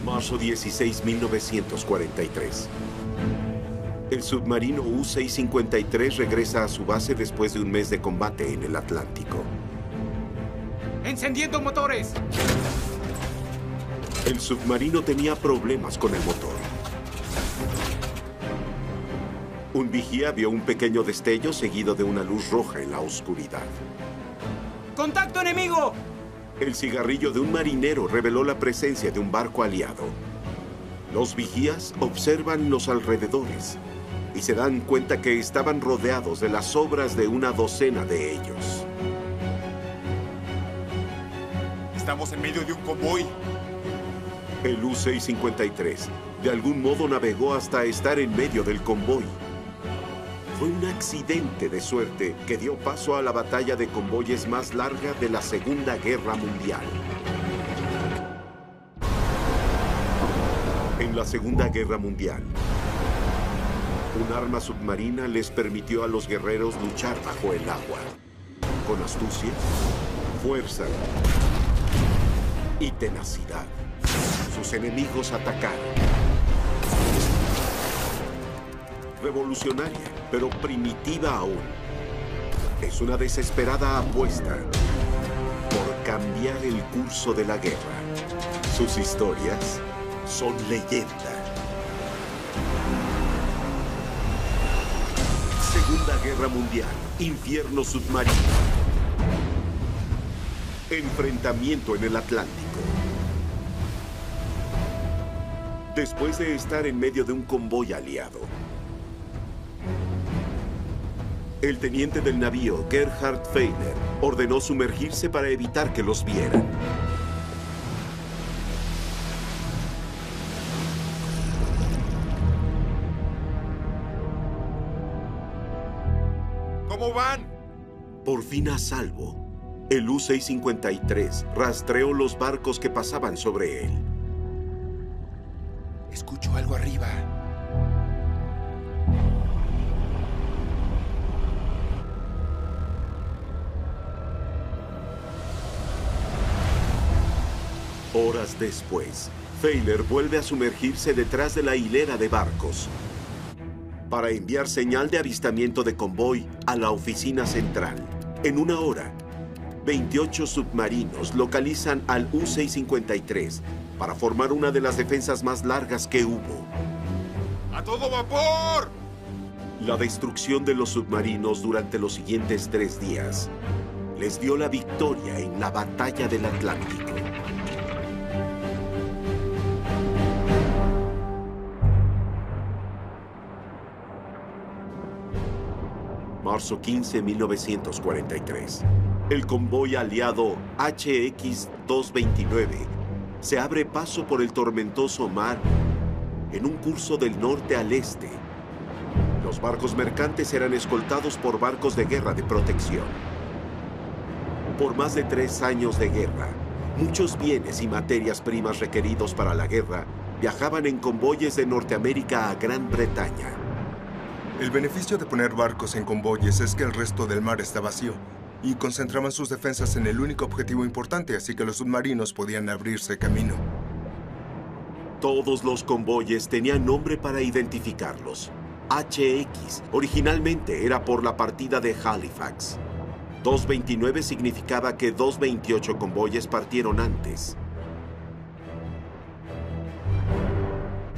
Marzo 16, 1943. El submarino U-653 regresa a su base después de un mes de combate en el Atlántico. ¡Encendiendo motores! El submarino tenía problemas con el motor. Un vigía vio un pequeño destello seguido de una luz roja en la oscuridad. ¡Contacto enemigo! El cigarrillo de un marinero reveló la presencia de un barco aliado. Los vigías observan los alrededores y se dan cuenta que estaban rodeados de las sobras de una docena de ellos. Estamos en medio de un convoy. El U-653 de algún modo navegó hasta estar en medio del convoy. Fue un accidente de suerte que dio paso a la batalla de convoyes más larga de la Segunda Guerra Mundial. En la Segunda Guerra Mundial, un arma submarina les permitió a los guerreros luchar bajo el agua, con astucia, fuerza y tenacidad. Sus enemigos atacaron. Revolucionaria, pero primitiva aún. Es una desesperada apuesta por cambiar el curso de la guerra. Sus historias son leyenda. Segunda Guerra Mundial, infierno submarino. Enfrentamiento en el Atlántico. Después de estar en medio de un convoy aliado, el teniente del navío, Gerhard Fehler, ordenó sumergirse para evitar que los vieran. ¿Cómo van? Por fin a salvo, el U-653 rastreó los barcos que pasaban sobre él. Escucho algo arriba. Horas después, Fehler vuelve a sumergirse detrás de la hilera de barcos para enviar señal de avistamiento de convoy a la oficina central. En una hora, 28 submarinos localizan al U-653 para formar una de las defensas más largas que hubo. ¡A todo vapor! La destrucción de los submarinos durante los siguientes 3 días les dio la victoria en la Batalla del Atlántico. Marzo 15, 1943. El convoy aliado HX-229 se abre paso por el tormentoso mar en un curso del norte al este. Los barcos mercantes eran escoltados por barcos de guerra de protección. Por más de 3 años de guerra, muchos bienes y materias primas requeridos para la guerra viajaban en convoyes de Norteamérica a Gran Bretaña. El beneficio de poner barcos en convoyes es que el resto del mar está vacío y concentraban sus defensas en el único objetivo importante, así que los submarinos podían abrirse camino. Todos los convoyes tenían nombre para identificarlos. HX originalmente era por la partida de Halifax. 229 significaba que 228 convoyes partieron antes.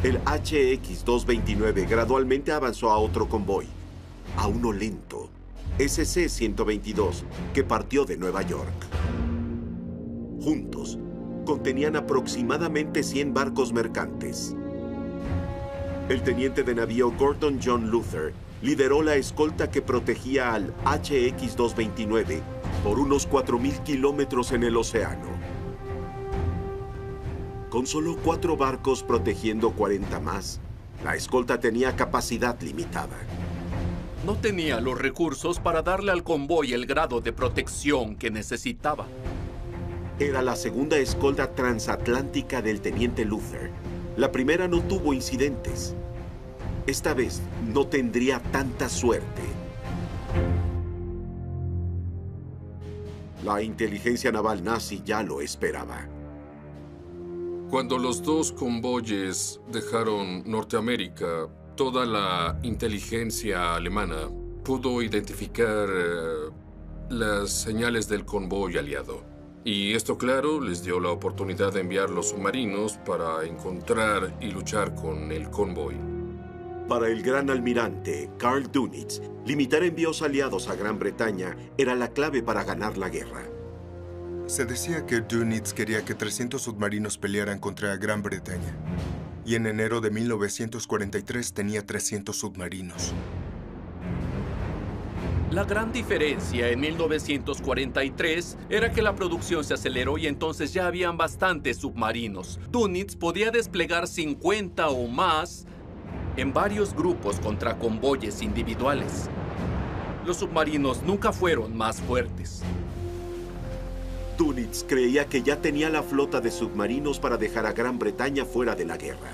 El HX-229 gradualmente avanzó a otro convoy, a uno lento, SC-122, que partió de Nueva York. Juntos, contenían aproximadamente 100 barcos mercantes. El teniente de navío Gordon John Luther lideró la escolta que protegía al HX-229 por unos 4.000 kilómetros en el océano. Con solo 4 barcos protegiendo 40 más, la escolta tenía capacidad limitada. No tenía los recursos para darle al convoy el grado de protección que necesitaba. Era la segunda escolta transatlántica del teniente Luther. La primera no tuvo incidentes. Esta vez no tendría tanta suerte. La inteligencia naval nazi ya lo esperaba. Cuando los dos convoyes dejaron Norteamérica, toda la inteligencia alemana pudo identificar las señales del convoy aliado. Y esto, claro, les dio la oportunidad de enviar los submarinos para encontrar y luchar con el convoy. Para el gran almirante Karl Dönitz, limitar envíos aliados a Gran Bretaña era la clave para ganar la guerra. Se decía que Dönitz quería que 300 submarinos pelearan contra Gran Bretaña. Y en enero de 1943 tenía 300 submarinos. La gran diferencia en 1943 era que la producción se aceleró y entonces ya habían bastantes submarinos. Dönitz podía desplegar 50 o más en varios grupos contra convoyes individuales. Los submarinos nunca fueron más fuertes. Dönitz creía que ya tenía la flota de submarinos para dejar a Gran Bretaña fuera de la guerra.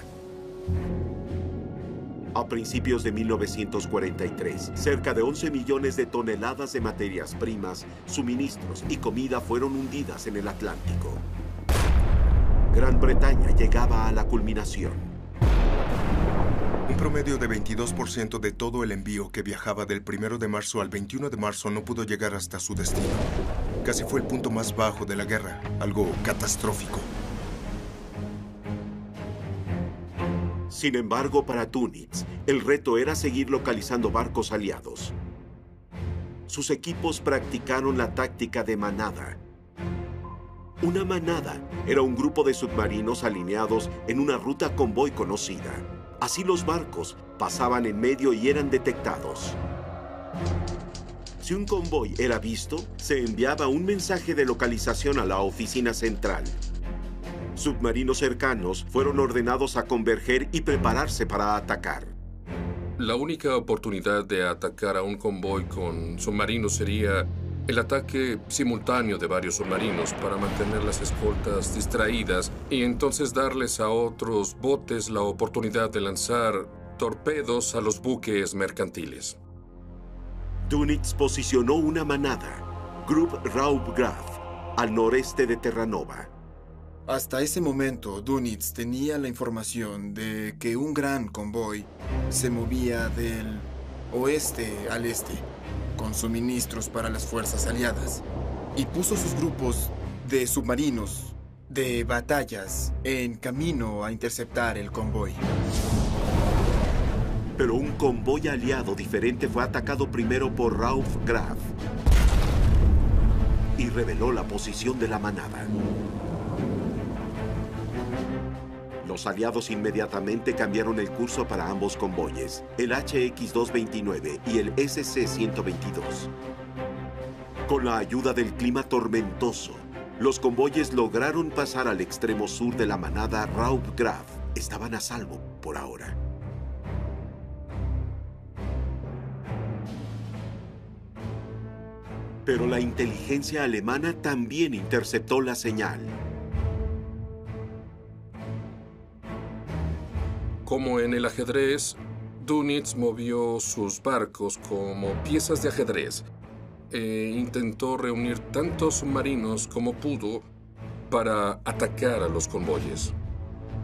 A principios de 1943, cerca de 11 millones de toneladas de materias primas, suministros y comida fueron hundidas en el Atlántico. Gran Bretaña llegaba a la culminación. Un promedio de 22% de todo el envío que viajaba del 1 de marzo al 21 de marzo no pudo llegar hasta su destino. Casi fue el punto más bajo de la guerra, algo catastrófico. Sin embargo, para Dönitz, el reto era seguir localizando barcos aliados. Sus equipos practicaron la táctica de manada. Una manada era un grupo de submarinos alineados en una ruta convoy conocida. Así los barcos pasaban en medio y eran detectados. Si un convoy era visto, se enviaba un mensaje de localización a la oficina central. Submarinos cercanos fueron ordenados a converger y prepararse para atacar. La única oportunidad de atacar a un convoy con submarinos sería el ataque simultáneo de varios submarinos para mantener las escoltas distraídas y entonces darles a otros botes la oportunidad de lanzar torpedos a los buques mercantiles. Dönitz posicionó una manada, Gruppe Raubgraf, al noreste de Terranova. Hasta ese momento, Dönitz tenía la información de que un gran convoy se movía del oeste al este, con suministros para las fuerzas aliadas, y puso sus grupos de submarinos de batallas en camino a interceptar el convoy. Pero un convoy aliado diferente fue atacado primero por Raubgraf y reveló la posición de la manada. Los aliados inmediatamente cambiaron el curso para ambos convoyes, el HX-229 y el SC-122. Con la ayuda del clima tormentoso, los convoyes lograron pasar al extremo sur de la manada Raubgraf. Estaban a salvo por ahora. Pero la inteligencia alemana también interceptó la señal. Como en el ajedrez, Dönitz movió sus barcos como piezas de ajedrez e intentó reunir tantos submarinos como pudo para atacar a los convoyes.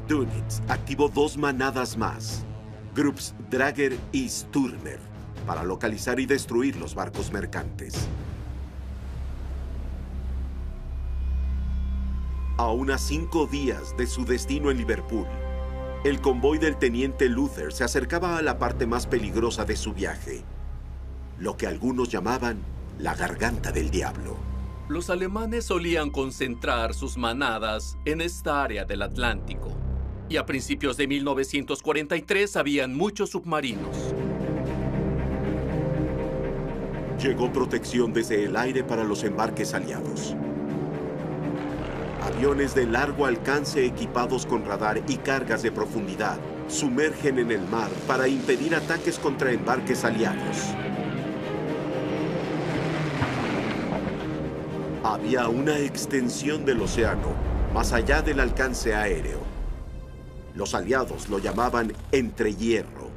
Dönitz activó dos manadas más, Grupps Drager y Stürmer, para localizar y destruir los barcos mercantes. A unas 5 días de su destino en Liverpool, el convoy del teniente Luther se acercaba a la parte más peligrosa de su viaje, lo que algunos llamaban la garganta del diablo. Los alemanes solían concentrar sus manadas en esta área del Atlántico, y a principios de 1943 habían muchos submarinos. Llegó protección desde el aire para los embarques aliados. Aviones de largo alcance equipados con radar y cargas de profundidad sumergen en el mar para impedir ataques contra embarques aliados. Había una extensión del océano más allá del alcance aéreo. Los aliados lo llamaban entrehierro.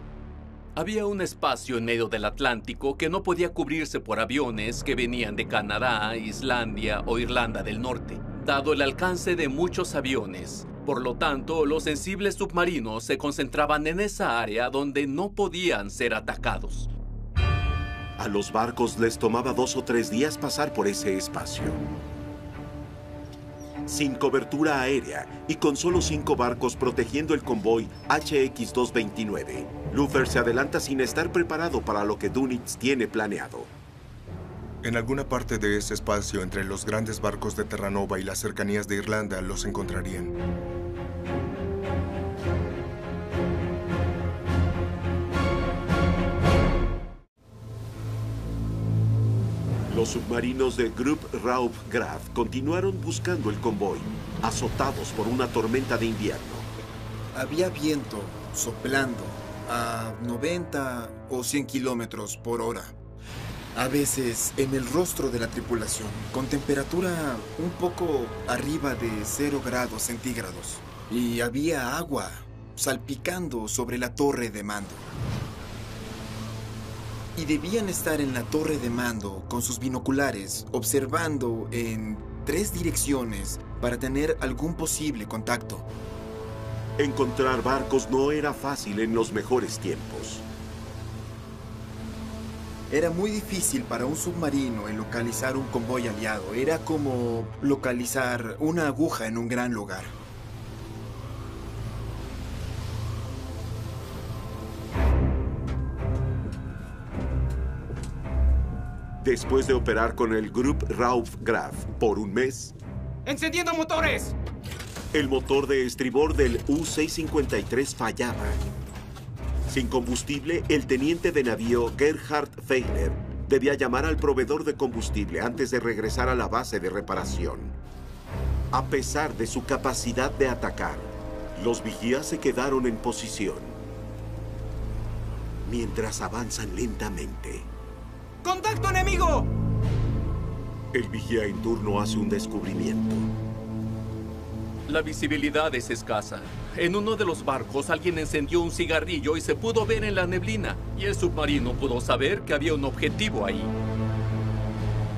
Había un espacio en medio del Atlántico que no podía cubrirse por aviones que venían de Canadá, Islandia o Irlanda del Norte. dado el alcance de muchos aviones. Por lo tanto, los sensibles submarinos se concentraban en esa área donde no podían ser atacados. A los barcos les tomaba 2 o 3 días pasar por ese espacio. Sin cobertura aérea y con solo 5 barcos protegiendo el convoy HX-229, Luther se adelanta sin estar preparado para lo que Dönitz tiene planeado. En alguna parte de ese espacio, entre los grandes barcos de Terranova y las cercanías de Irlanda, los encontrarían. Los submarinos del Grupp Raupgraf continuaron buscando el convoy, azotados por una tormenta de invierno. Había viento soplando a 90 o 100 kilómetros por hora. A veces en el rostro de la tripulación, con temperatura un poco arriba de 0 grados centígrados. Y había agua salpicando sobre la torre de mando. Y debían estar en la torre de mando con sus binoculares, observando en 3 direcciones para tener algún posible contacto. Encontrar barcos no era fácil en los mejores tiempos. Era muy difícil para un submarino en localizar un convoy aliado. Era como localizar una aguja en un gran lugar. Después de operar con el Grupp Raupgraf por un mes, ¡Encendiendo motores! el motor de estribor del U-653 fallaba. Sin combustible, el teniente de navío Gerhard Feiler debía llamar al proveedor de combustible antes de regresar a la base de reparación. A pesar de su capacidad de atacar, los vigías se quedaron en posición mientras avanzan lentamente. ¡Contacto enemigo! El vigía en turno hace un descubrimiento. La visibilidad es escasa. En uno de los barcos alguien encendió un cigarrillo y se pudo ver en la neblina, y el submarino pudo saber que había un objetivo ahí.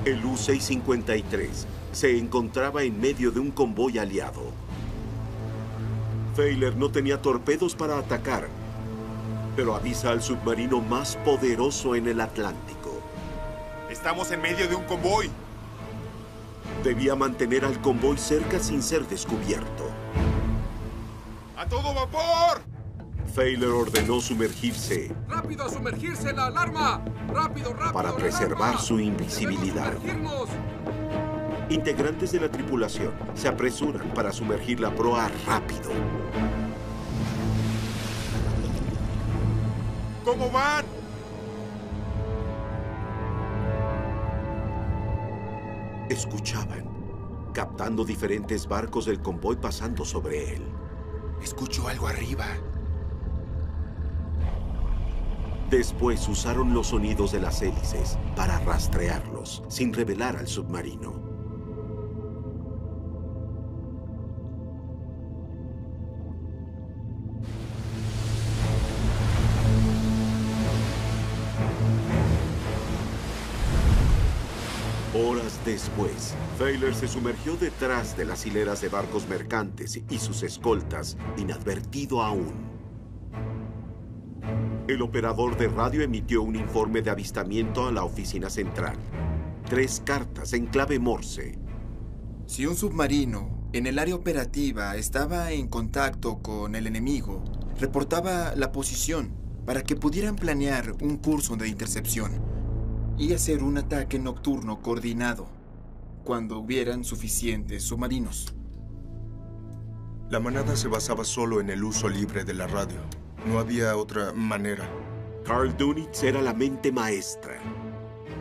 El U-653 se encontraba en medio de un convoy aliado. Feiler no tenía torpedos para atacar, pero avisa al submarino más poderoso en el Atlántico. Estamos en medio de un convoy. Debía mantener al convoy cerca sin ser descubierto. ¡A todo vapor! Feiler ordenó sumergirse ¡Rápido a sumergirse la alarma! ¡Rápido, rápido! para la preservar alarma! su invisibilidad. ¡Debemos sumergirnos! Integrantes de la tripulación se apresuran para sumergir la proa rápido. ¿Cómo van? Escuchaban, captando diferentes barcos del convoy pasando sobre él. Escucho algo arriba. Después usaron los sonidos de las hélices para rastrearlos, sin revelar al submarino. Horas después, Feiler se sumergió detrás de las hileras de barcos mercantes y sus escoltas, inadvertido aún. El operador de radio emitió un informe de avistamiento a la oficina central. 3 cartas en clave Morse. Si un submarino en el área operativa estaba en contacto con el enemigo, reportaba la posición para que pudieran planear un curso de intercepción y hacer un ataque nocturno coordinado cuando hubieran suficientes submarinos. La manada se basaba solo en el uso libre de la radio. No había otra manera. Karl Dönitz era la mente maestra.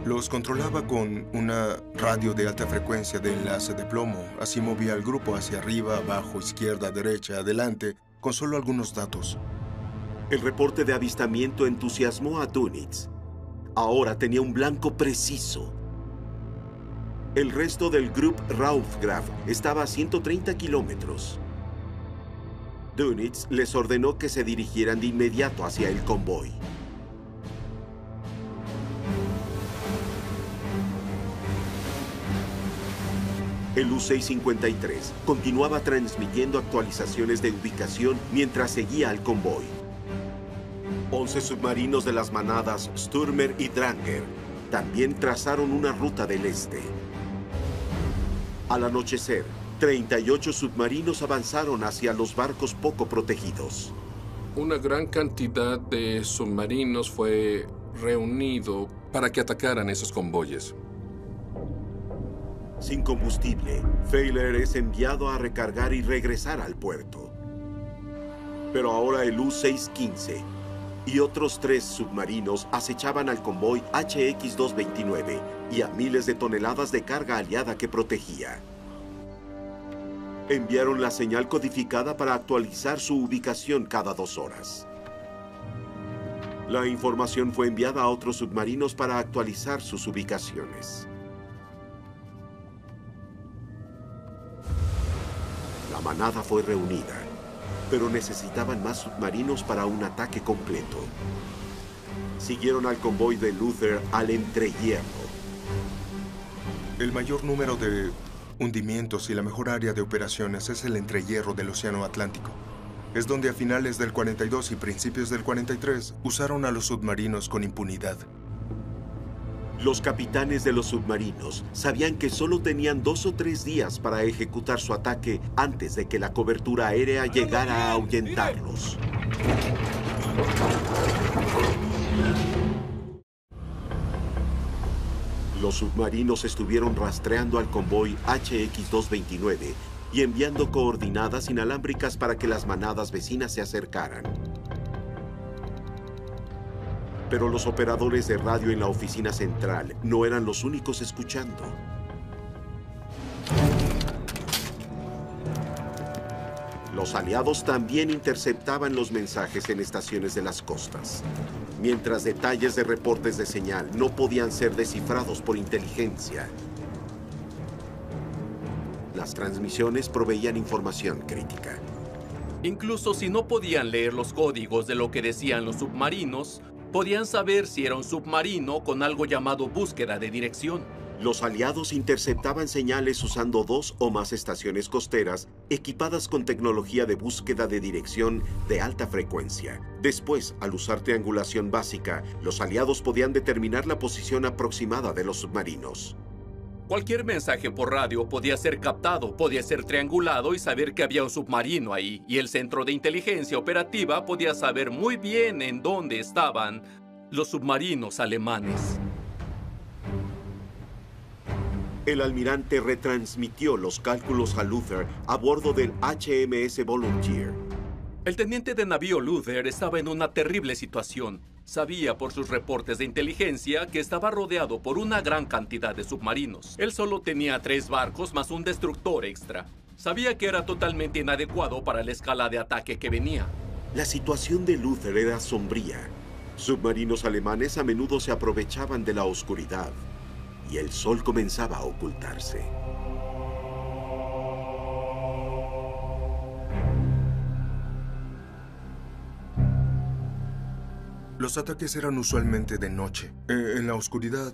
Los controlaba con una radio de alta frecuencia de enlace de plomo. Así movía al grupo hacia arriba, abajo, izquierda, derecha, adelante, con solo algunos datos. El reporte de avistamiento entusiasmó a Dönitz. Ahora tenía un blanco preciso. El resto del Grupp Raupgraf estaba a 130 kilómetros. Dönitz les ordenó que se dirigieran de inmediato hacia el convoy. El U-653 continuaba transmitiendo actualizaciones de ubicación mientras seguía al convoy. 11 submarinos de las manadas Stürmer y Dranger también trazaron una ruta del este. Al anochecer, 38 submarinos avanzaron hacia los barcos poco protegidos. Una gran cantidad de submarinos fue reunido para que atacaran esos convoyes. Sin combustible, Failer es enviado a recargar y regresar al puerto. Pero ahora el U-615 y otros 3 submarinos acechaban al convoy HX-229 y a miles de toneladas de carga aliada que protegía. Enviaron la señal codificada para actualizar su ubicación cada 2 horas. La información fue enviada a otros submarinos para actualizar sus ubicaciones. La manada fue reunida, pero necesitaban más submarinos para un ataque completo. Siguieron al convoy de Luther al entrehierro. El mayor número de hundimientos y la mejor área de operaciones es el entrehierro del Océano Atlántico. Es donde a finales del 42 y principios del 43 usaron a los submarinos con impunidad. Los capitanes de los submarinos sabían que solo tenían 2 o 3 días para ejecutar su ataque antes de que la cobertura aérea llegara a ahuyentarlos. Los submarinos estuvieron rastreando al convoy HX-229 y enviando coordenadas inalámbricas para que las manadas vecinas se acercaran. Pero los operadores de radio en la oficina central no eran los únicos escuchando. Los aliados también interceptaban los mensajes en estaciones de las costas, mientras detalles de reportes de señal no podían ser descifrados por inteligencia. Las transmisiones proveían información crítica. Incluso si no podían leer los códigos de lo que decían los submarinos, podían saber si era un submarino con algo llamado búsqueda de dirección. Los aliados interceptaban señales usando 2 o más estaciones costeras equipadas con tecnología de búsqueda de dirección de alta frecuencia. Después, al usar triangulación básica, los aliados podían determinar la posición aproximada de los submarinos. Cualquier mensaje por radio podía ser captado, podía ser triangulado y saber que había un submarino ahí. Y el centro de inteligencia operativa podía saber muy bien en dónde estaban los submarinos alemanes. El almirante retransmitió los cálculos a Luther a bordo del HMS Volunteer. El teniente de navío Luther estaba en una terrible situación. Sabía por sus reportes de inteligencia que estaba rodeado por una gran cantidad de submarinos. Él solo tenía 3 barcos más un destructor extra. Sabía que era totalmente inadecuado para la escala de ataque que venía. La situación de Luther era sombría. Submarinos alemanes a menudo se aprovechaban de la oscuridad y el sol comenzaba a ocultarse. Los ataques eran usualmente de noche, en la oscuridad,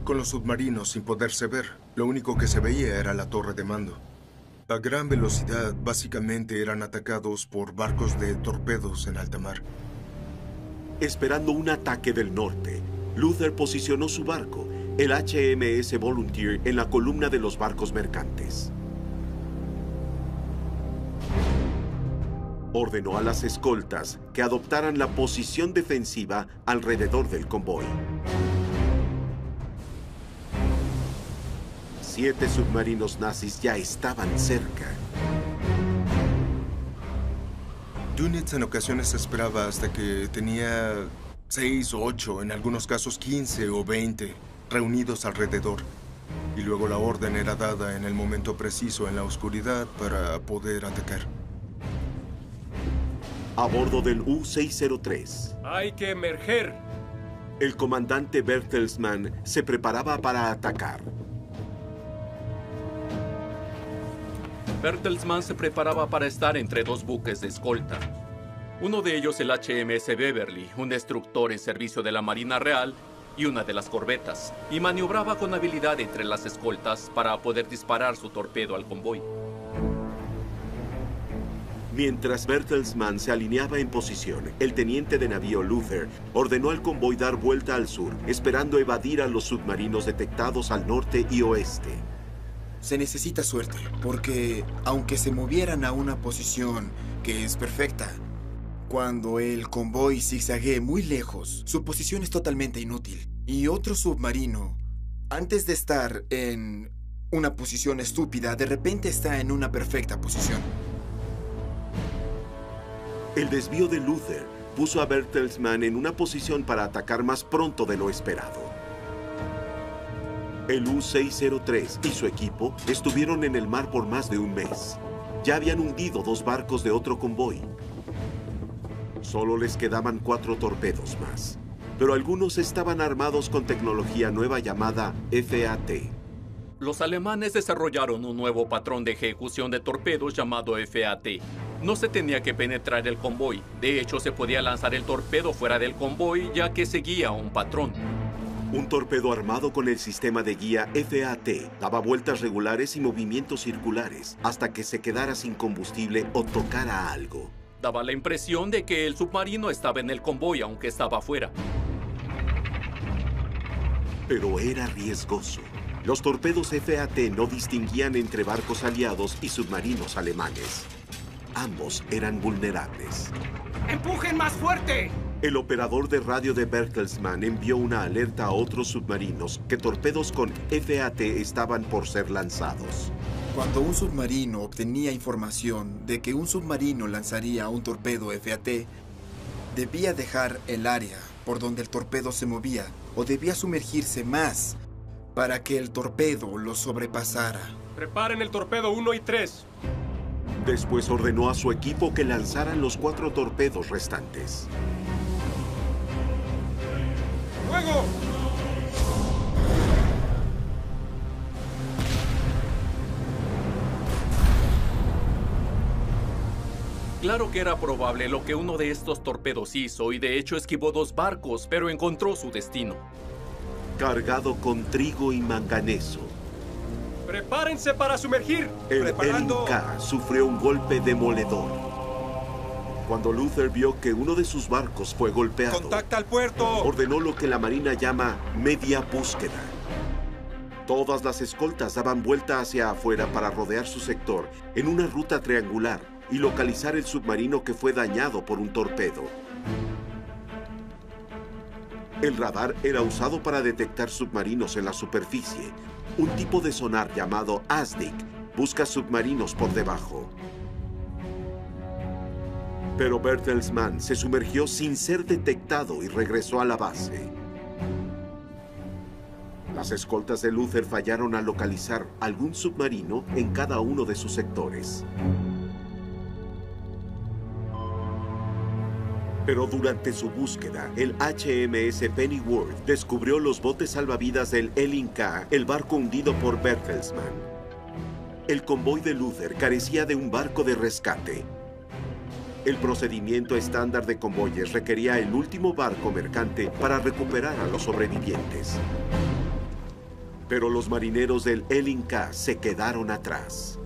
con los submarinos sin poderse ver. Lo único que se veía era la torre de mando. A gran velocidad, básicamente eran atacados por barcos de torpedos en alta mar. Esperando un ataque del norte, Luther posicionó su barco, el HMS Volunteer, en la columna de los barcos mercantes. Ordenó a las escoltas que adoptaran la posición defensiva alrededor del convoy. 7 submarinos nazis ya estaban cerca. Dönitz en ocasiones esperaba hasta que tenía 6 o 8, en algunos casos 15 o 20, reunidos alrededor. Y luego la orden era dada en el momento preciso en la oscuridad para poder atacar. A bordo del U-603. ¡Hay que emerger! El comandante Bertelsmann se preparaba para atacar. Bertelsmann se preparaba para estar entre 2 buques de escolta. Uno de ellos el HMS Beverly, un destructor en servicio de la Marina Real, y una de las corbetas, y maniobraba con habilidad entre las escoltas para poder disparar su torpedo al convoy. Mientras Bertelsmann se alineaba en posición, el teniente de navío Luther ordenó al convoy dar vuelta al sur, esperando evadir a los submarinos detectados al norte y oeste. Se necesita suerte, porque aunque se movieran a una posición que es perfecta, cuando el convoy zigzaguee muy lejos, su posición es totalmente inútil. Y otro submarino, antes de estar en una posición estúpida, de repente está en una perfecta posición. El desvío de Luther puso a Bertelsmann en una posición para atacar más pronto de lo esperado. El U-603 y su equipo estuvieron en el mar por más de un mes. Ya habían hundido 2 barcos de otro convoy. Solo les quedaban 4 torpedos más, pero algunos estaban armados con tecnología nueva llamada FAT. Los alemanes desarrollaron un nuevo patrón de ejecución de torpedos llamado FAT. No se tenía que penetrar el convoy. De hecho, se podía lanzar el torpedo fuera del convoy, ya que seguía un patrón. Un torpedo armado con el sistema de guía FAT daba vueltas regulares y movimientos circulares hasta que se quedara sin combustible o tocara algo. Daba la impresión de que el submarino estaba en el convoy, aunque estaba fuera. Pero era riesgoso. Los torpedos FAT no distinguían entre barcos aliados y submarinos alemanes. Ambos eran vulnerables. ¡Empujen más fuerte! El operador de radio de Bertelsmann envió una alerta a otros submarinos que torpedos con FAT estaban por ser lanzados. Cuando un submarino obtenía información de que un submarino lanzaría un torpedo FAT, debía dejar el área por donde el torpedo se movía o debía sumergirse más para que el torpedo lo sobrepasara. Preparen el torpedo 1 y 3. Después ordenó a su equipo que lanzaran los 4 torpedos restantes. ¡Fuego! Claro que era probable lo que uno de estos torpedos hizo, y de hecho esquivó 2 barcos, pero encontró su destino. Cargado con trigo y manganeso, ¡Prepárense para sumergir! el ¡Preparando! Elin-K sufrió un golpe demoledor. Cuando Luther vio que uno de sus barcos fue golpeado, ¡Contacta al puerto! ordenó lo que la Marina llama media búsqueda. Todas las escoltas daban vuelta hacia afuera para rodear su sector en una ruta triangular y localizar el submarino que fue dañado por un torpedo. El radar era usado para detectar submarinos en la superficie. Un tipo de sonar llamado ASDIC busca submarinos por debajo. Pero Bertelsmann se sumergió sin ser detectado y regresó a la base. Las escoltas de Luther fallaron al localizar algún submarino en cada uno de sus sectores. Pero durante su búsqueda, el HMS Pennyworth descubrió los botes salvavidas del Elin-K, el barco hundido por Bertelsmann. El convoy de Luther carecía de un barco de rescate. El procedimiento estándar de convoyes requería el último barco mercante para recuperar a los sobrevivientes. Pero los marineros del Elin-K se quedaron atrás.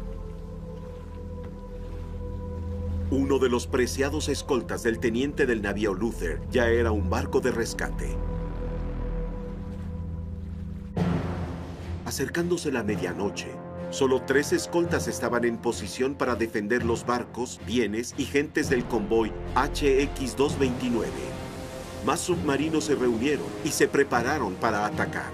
Uno de los preciados escoltas del teniente del navío Luther ya era un barco de rescate. Acercándose la medianoche, solo 3 escoltas estaban en posición para defender los barcos, bienes y gentes del convoy HX-229. Más submarinos se reunieron y se prepararon para atacar.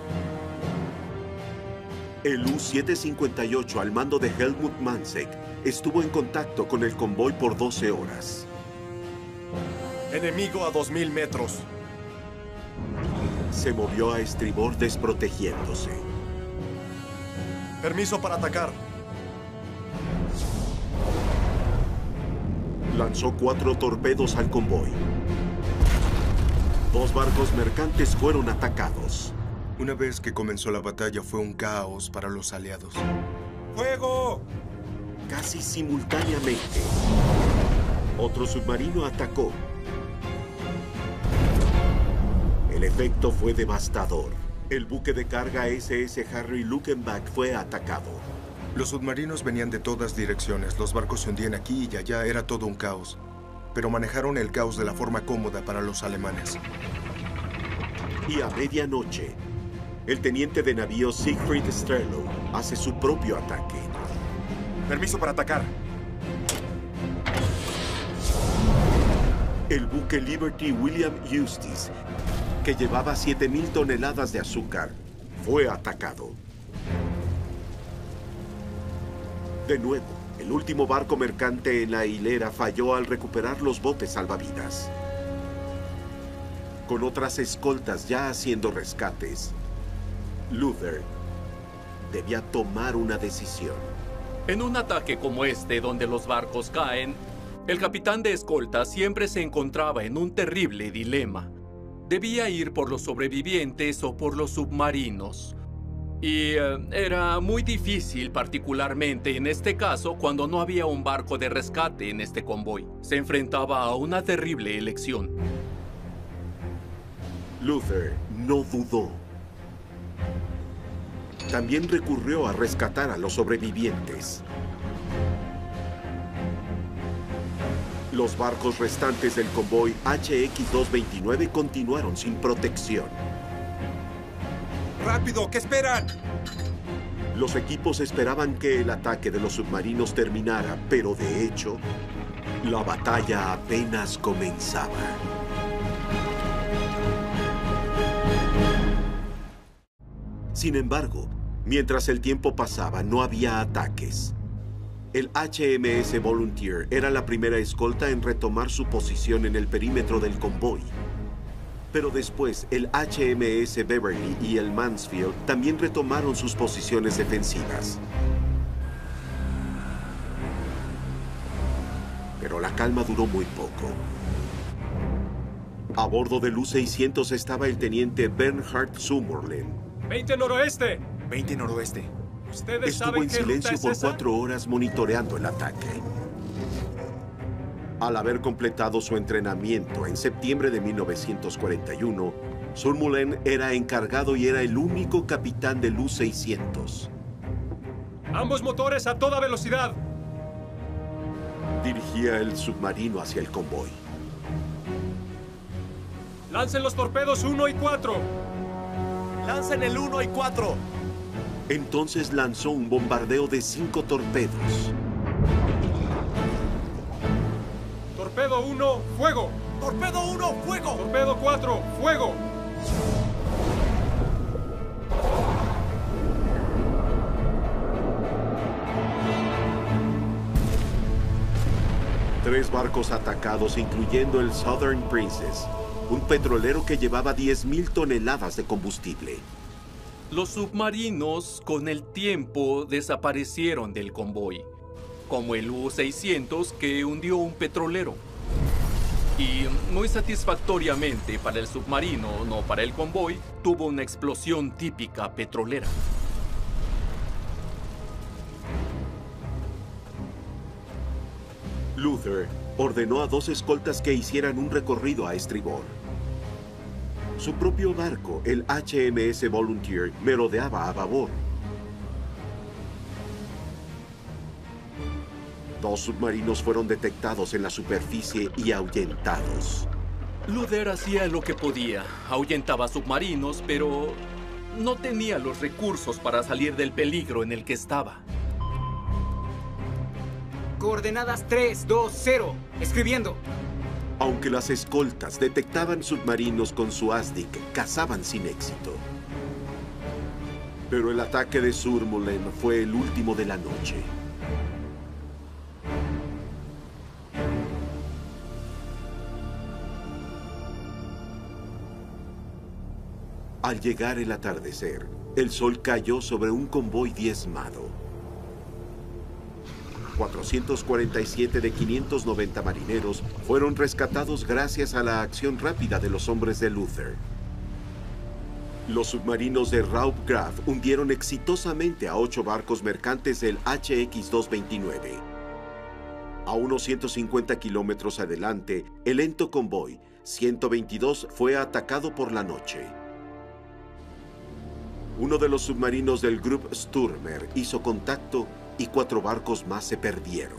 El U-758 al mando de Helmut Manzek estuvo en contacto con el convoy por 12 horas. Enemigo a 2000 metros. Se movió a estribor desprotegiéndose. Permiso para atacar. Lanzó 4 torpedos al convoy. 2 barcos mercantes fueron atacados. Una vez que comenzó la batalla fue un caos para los aliados. ¡Fuego! Casi simultáneamente, otro submarino atacó. El efecto fue devastador. El buque de carga SS Harry Luckenbach fue atacado. Los submarinos venían de todas direcciones. Los barcos se hundían aquí y allá. Era todo un caos. Pero manejaron el caos de la forma cómoda para los alemanes. Y a medianoche, el teniente de navío Siegfried Sterlow hace su propio ataque. Permiso para atacar. El buque Liberty William Eustace, que llevaba 7,000 toneladas de azúcar, fue atacado. De nuevo, el último barco mercante en la hilera falló al recuperar los botes salvavidas. Con otras escoltas ya haciendo rescates, Luther debía tomar una decisión. En un ataque como este, donde los barcos caen, el capitán de escolta siempre se encontraba en un terrible dilema. Debía ir por los sobrevivientes o por los submarinos. Y era muy difícil, particularmente en este caso, cuando no había un barco de rescate en este convoy. Se enfrentaba a una terrible elección. Luther no dudó. También recurrió a rescatar a los sobrevivientes. Los barcos restantes del convoy HX-229 continuaron sin protección. ¡Rápido! ¿Qué esperan? Los equipos esperaban que el ataque de los submarinos terminara, pero de hecho, la batalla apenas comenzaba. Sin embargo, mientras el tiempo pasaba, no había ataques. El HMS Volunteer era la primera escolta en retomar su posición en el perímetro del convoy. Pero después, el HMS Beverly y el Mansfield también retomaron sus posiciones defensivas. Pero la calma duró muy poco. A bordo del U-600 estaba el teniente Bernhard Summerlin. 20 noroeste. 20 noroeste. Ustedes Estuvo saben en qué ruta silencio es por esa. 4 horas monitoreando el ataque. Al haber completado su entrenamiento en septiembre de 1941, Summerlin era encargado y era el único capitán del U-600. Ambos motores a toda velocidad. Dirigía el submarino hacia el convoy. Lancen los torpedos 1 y 4. ¡Lancen el 1 y 4! Entonces lanzó un bombardeo de 5 torpedos. Torpedo 1, fuego. ¡Torpedo 1, fuego! Torpedo 4, fuego. Tres barcos atacados, incluyendo el Southern Princess, un petrolero que llevaba 10,000 toneladas de combustible. Los submarinos, con el tiempo, desaparecieron del convoy, como el U-600 que hundió un petrolero. Y muy satisfactoriamente para el submarino, no para el convoy, tuvo una explosión típica petrolera. Luther ordenó a 2 escoltas que hicieran un recorrido a estribor. Su propio barco, el HMS Volunteer, merodeaba a babor. 2 submarinos fueron detectados en la superficie y ahuyentados. Luther hacía lo que podía, ahuyentaba submarinos, pero no tenía los recursos para salir del peligro en el que estaba. Coordenadas 3, 2, 0. Escribiendo. Aunque las escoltas detectaban submarinos con su ASDIC, cazaban sin éxito. Pero el ataque de Summerlin fue el último de la noche. Al llegar el atardecer, el sol cayó sobre un convoy diezmado. 447 de 590 marineros fueron rescatados gracias a la acción rápida de los hombres de Luther. Los submarinos de Raub Graf hundieron exitosamente a 8 barcos mercantes del HX-229. A unos 150 kilómetros adelante, el lento convoy 122 fue atacado por la noche. Uno de los submarinos del Grupp Stürmer hizo contacto y 4 barcos más se perdieron.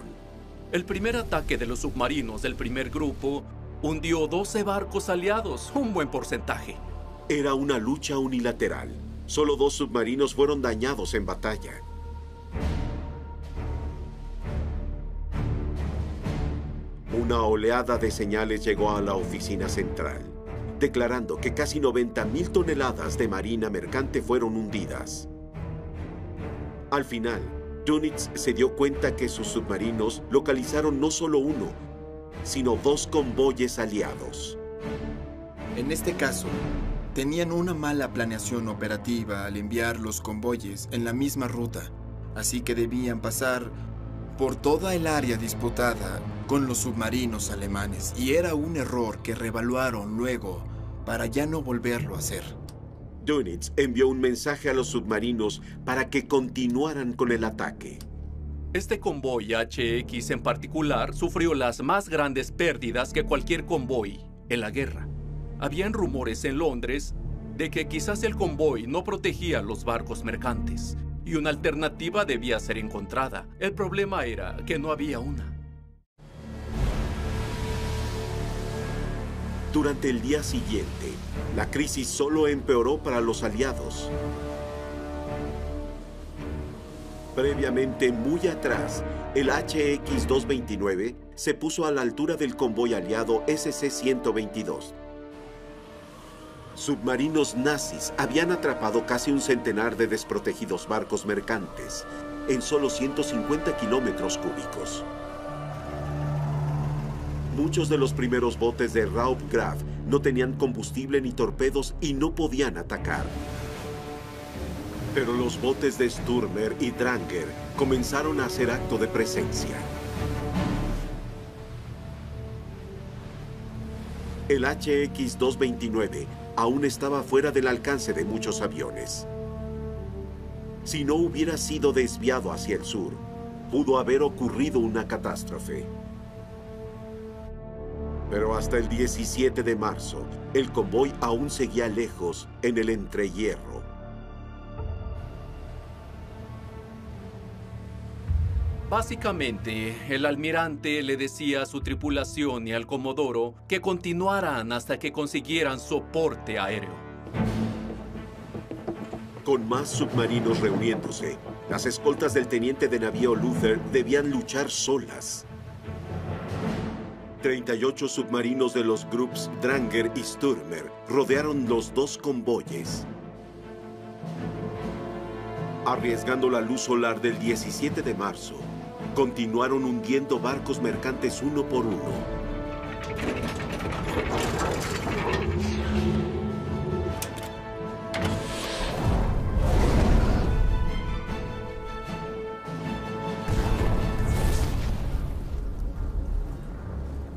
El primer ataque de los submarinos del primer grupo hundió 12 barcos aliados, un buen porcentaje. Era una lucha unilateral. Solo 2 submarinos fueron dañados en batalla. Una oleada de señales llegó a la oficina central, declarando que casi 90.000 toneladas de marina mercante fueron hundidas. Al final, Dönitz se dio cuenta que sus submarinos localizaron no solo uno, sino 2 convoyes aliados. En este caso, tenían una mala planeación operativa al enviar los convoyes en la misma ruta, así que debían pasar por toda el área disputada con los submarinos alemanes, y era un error que reevaluaron luego para ya no volverlo a hacer. Dönitz envió un mensaje a los submarinos para que continuaran con el ataque. Este convoy HX en particular sufrió las más grandes pérdidas que cualquier convoy en la guerra. Habían rumores en Londres de que quizás el convoy no protegía los barcos mercantes y una alternativa debía ser encontrada. El problema era que no había una. Durante el día siguiente, la crisis solo empeoró para los aliados. Previamente, muy atrás, el HX-229 se puso a la altura del convoy aliado SC-122. Submarinos nazis habían atrapado casi un centenar de desprotegidos barcos mercantes en solo 150 kilómetros cúbicos. Muchos de los primeros botes de Raubgraf no tenían combustible ni torpedos y no podían atacar. Pero los botes de Stürmer y Dranger comenzaron a hacer acto de presencia. El HX-229 aún estaba fuera del alcance de muchos aviones. Si no hubiera sido desviado hacia el sur, pudo haber ocurrido una catástrofe. Pero hasta el 17 de marzo, el convoy aún seguía lejos en el entrehierro. Básicamente, el almirante le decía a su tripulación y al comodoro que continuaran hasta que consiguieran soporte aéreo. Con más submarinos reuniéndose, las escoltas del teniente de navío Luther debían luchar solas. 38 submarinos de los grupos Dranger y Stürmer rodearon los 2 convoyes. Arriesgando la luz solar del 17 de marzo, continuaron hundiendo barcos mercantes uno por uno.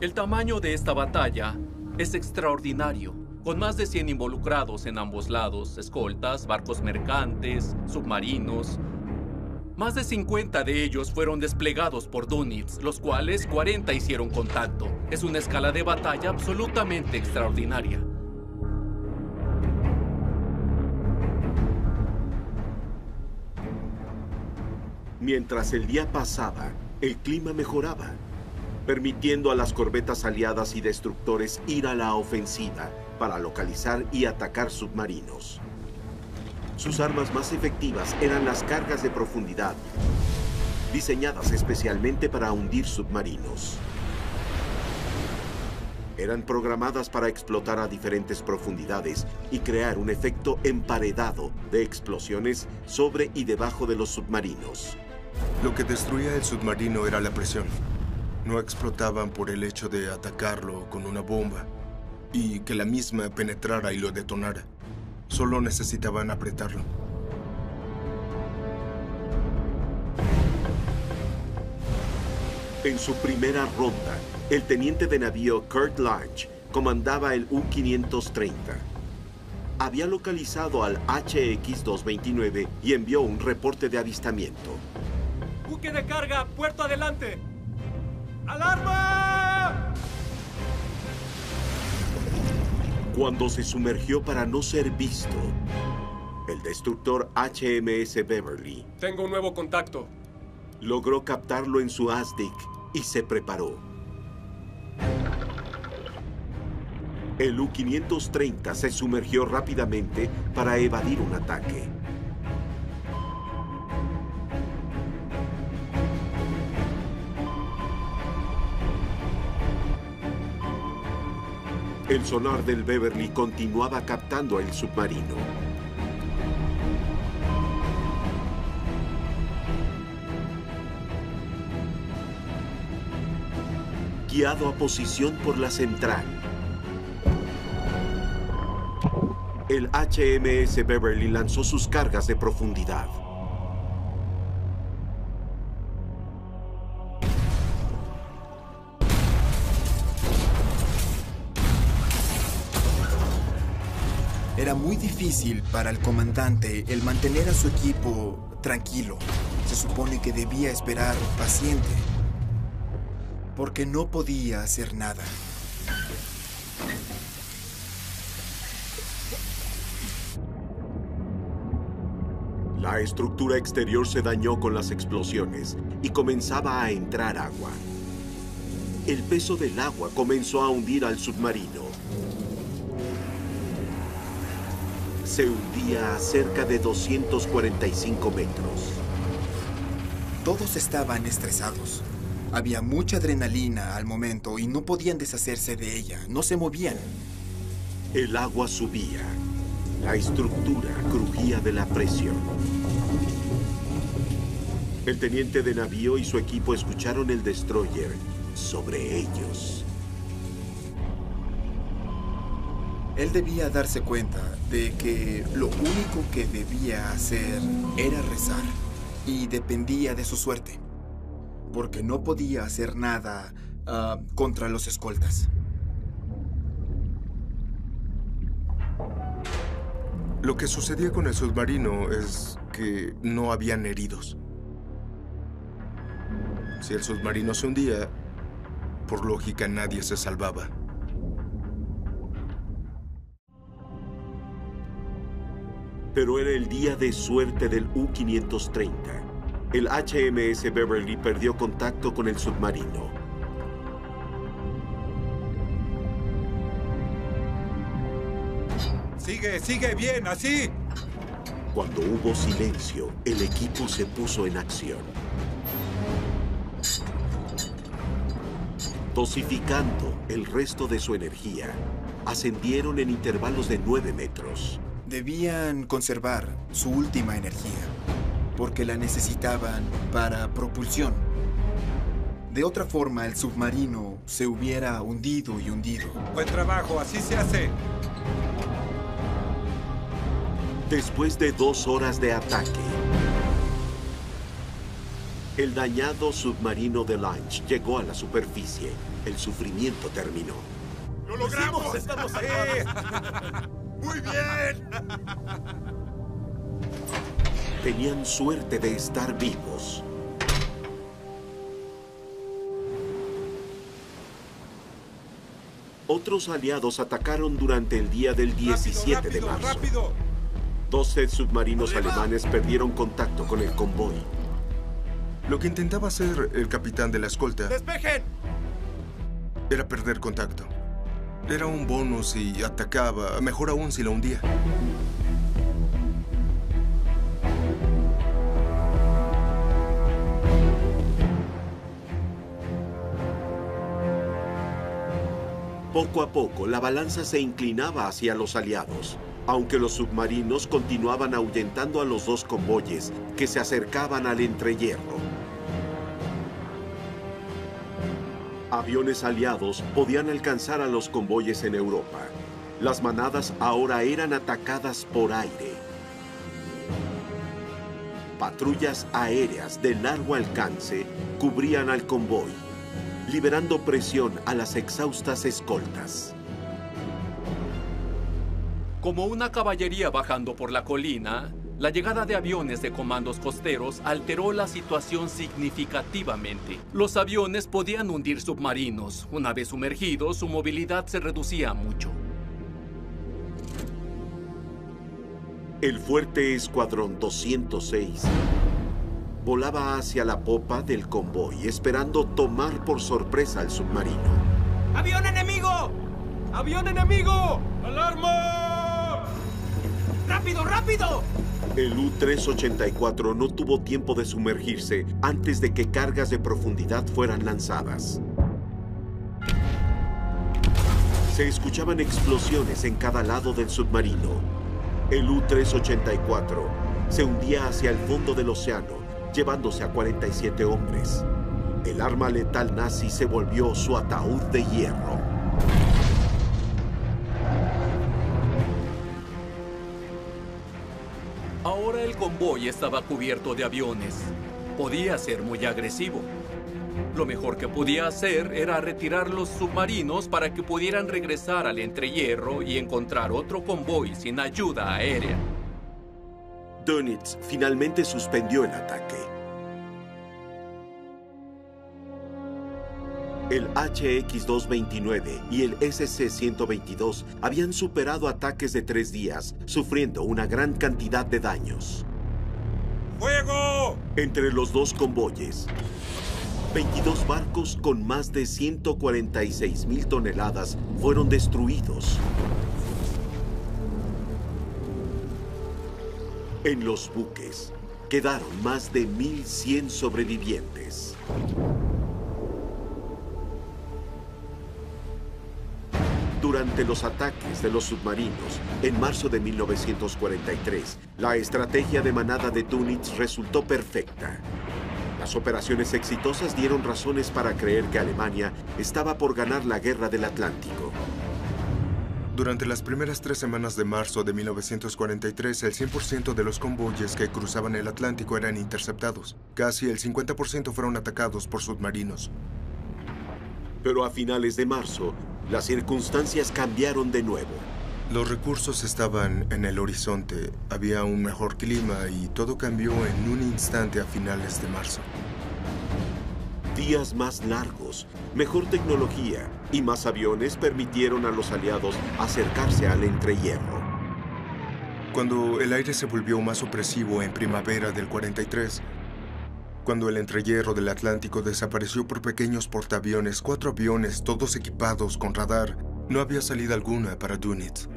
El tamaño de esta batalla es extraordinario, con más de 100 involucrados en ambos lados, escoltas, barcos mercantes, submarinos. Más de 50 de ellos fueron desplegados por Dönitz, los cuales 40 hicieron contacto. Es una escala de batalla absolutamente extraordinaria. Mientras el día pasaba, el clima mejoraba, permitiendo a las corbetas aliadas y destructores ir a la ofensiva para localizar y atacar submarinos. Sus armas más efectivas eran las cargas de profundidad, diseñadas especialmente para hundir submarinos. Eran programadas para explotar a diferentes profundidades y crear un efecto emparedado de explosiones sobre y debajo de los submarinos. Lo que destruía el submarino era la presión. No explotaban por el hecho de atacarlo con una bomba y que la misma penetrara y lo detonara. Solo necesitaban apretarlo. En su primera ronda, el teniente de navío Kurt Lange comandaba el U-530. Había localizado al HX-229 y envió un reporte de avistamiento. Buque de carga, puerto adelante. ¡Alarma! Cuando se sumergió para no ser visto, el destructor HMS Beverly Tengo un nuevo contacto. logró captarlo en su ASDIC y se preparó. El U-530 se sumergió rápidamente para evadir un ataque. El sonar del Beverly continuaba captando el submarino. Guiado a posición por la central, el HMS Beverly lanzó sus cargas de profundidad. Era muy difícil para el comandante el mantener a su equipo tranquilo. Se supone que debía esperar paciente, porque no podía hacer nada. La estructura exterior se dañó con las explosiones y comenzaba a entrar agua. El peso del agua comenzó a hundir al submarino. Se hundía a cerca de 245 metros. Todos estaban estresados. Había mucha adrenalina al momento y no podían deshacerse de ella. No se movían. El agua subía. La estructura crujía de la presión. El teniente de navío y su equipo escucharon el destroyer sobre ellos. Él debía darse cuenta de que lo único que debía hacer era rezar y dependía de su suerte, porque no podía hacer nada contra los escoltas. Lo que sucedía con el submarino es que no habían heridos. Si el submarino se hundía, por lógica nadie se salvaba. Pero era el día de suerte del U-530. El HMS Beverly perdió contacto con el submarino. Sigue bien, así. Cuando hubo silencio, el equipo se puso en acción. Dosificando el resto de su energía, ascendieron en intervalos de 9 metros. Debían conservar su última energía, porque la necesitaban para propulsión. De otra forma, el submarino se hubiera hundido y hundido. Buen trabajo, así se hace. Después de 2 horas de ataque, el dañado submarino de Lange llegó a la superficie. El sufrimiento terminó. ¡Lo logramos! ¡Estamos aquí! ¡Muy bien! Tenían suerte de estar vivos. Otros aliados atacaron durante el día del 17 de marzo. ¡Rápido! 12 submarinos alemanes perdieron contacto con el convoy. Lo que intentaba hacer el capitán de la escolta ¡Despejen! era perder contacto. Era un bonus si atacaba, mejor aún si lo hundía. Poco a poco, la balanza se inclinaba hacia los aliados, aunque los submarinos continuaban ahuyentando a los 2 convoyes que se acercaban al entrehierro. Aviones aliados podían alcanzar a los convoyes en Europa. Las manadas ahora eran atacadas por aire. Patrullas aéreas de largo alcance cubrían al convoy, liberando presión a las exhaustas escoltas. Como una caballería bajando por la colina, La llegada de aviones de comandos costeros alteró la situación significativamente. Los aviones podían hundir submarinos. Una vez sumergidos, su movilidad se reducía mucho. El fuerte Escuadrón 206 volaba hacia la popa del convoy, esperando tomar por sorpresa al submarino. ¡Avión enemigo! ¡Avión enemigo! ¡Alarma! ¡Rápido, rápido! El U-384 no tuvo tiempo de sumergirse antes de que cargas de profundidad fueran lanzadas. Se escuchaban explosiones en cada lado del submarino. El U-384 se hundía hacia el fondo del océano, llevándose a 47 hombres. El arma letal nazi se volvió su ataúd de hierro. Ahora el convoy estaba cubierto de aviones. Podía ser muy agresivo. Lo mejor que podía hacer era retirar los submarinos para que pudieran regresar al entrehierro y encontrar otro convoy sin ayuda aérea. Dönitz finalmente suspendió el ataque. El HX-229 y el SC-122 habían superado ataques de 3 días, sufriendo una gran cantidad de daños. ¡Fuego! Entre los dos convoyes, 22 barcos con más de 146,000 toneladas fueron destruidos. En los buques quedaron más de 1,100 sobrevivientes. Durante los ataques de los submarinos, en marzo de 1943, la estrategia de manada de Dönitz resultó perfecta. Las operaciones exitosas dieron razones para creer que Alemania estaba por ganar la Guerra del Atlántico. Durante las primeras 3 semanas de marzo de 1943, el 100% de los convoyes que cruzaban el Atlántico eran interceptados. Casi el 50% fueron atacados por submarinos. Pero a finales de marzo, las circunstancias cambiaron de nuevo. Los recursos estaban en el horizonte, había un mejor clima y todo cambió en un instante a finales de marzo. Días más largos, mejor tecnología y más aviones permitieron a los aliados acercarse al entrehierro. Cuando el aire se volvió más opresivo en primavera del 43, cuando el entrehierro del Atlántico desapareció por pequeños portaaviones, 4 aviones, todos equipados con radar, no había salida alguna para Dönitz.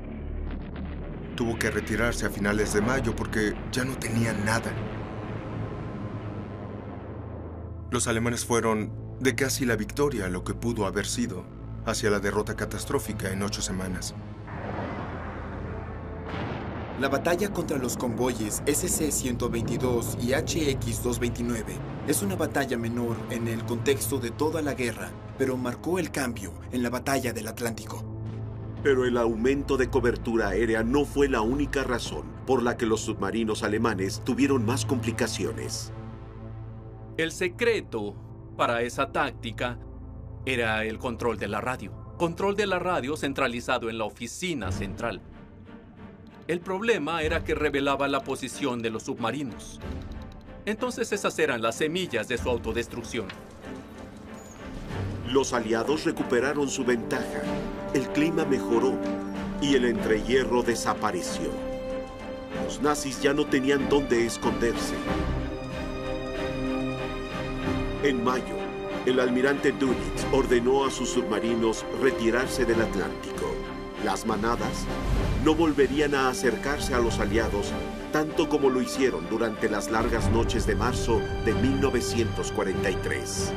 Tuvo que retirarse a finales de mayo porque ya no tenía nada. Los alemanes fueron de casi la victoria a lo que pudo haber sido, hacia la derrota catastrófica en 8 semanas. La batalla contra los convoyes SC-122 y HX-229 es una batalla menor en el contexto de toda la guerra, pero marcó el cambio en la batalla del Atlántico. Pero el aumento de cobertura aérea no fue la única razón por la que los submarinos alemanes tuvieron más complicaciones. El secreto para esa táctica era el control de la radio. Control de la radio centralizado en la oficina central. El problema era que revelaba la posición de los submarinos. Entonces esas eran las semillas de su autodestrucción. Los aliados recuperaron su ventaja, el clima mejoró y el entrehierro desapareció. Los nazis ya no tenían dónde esconderse. En mayo, el almirante Dönitz ordenó a sus submarinos retirarse del Atlántico. Las manadas no volverían a acercarse a los aliados tanto como lo hicieron durante las largas noches de marzo de 1943.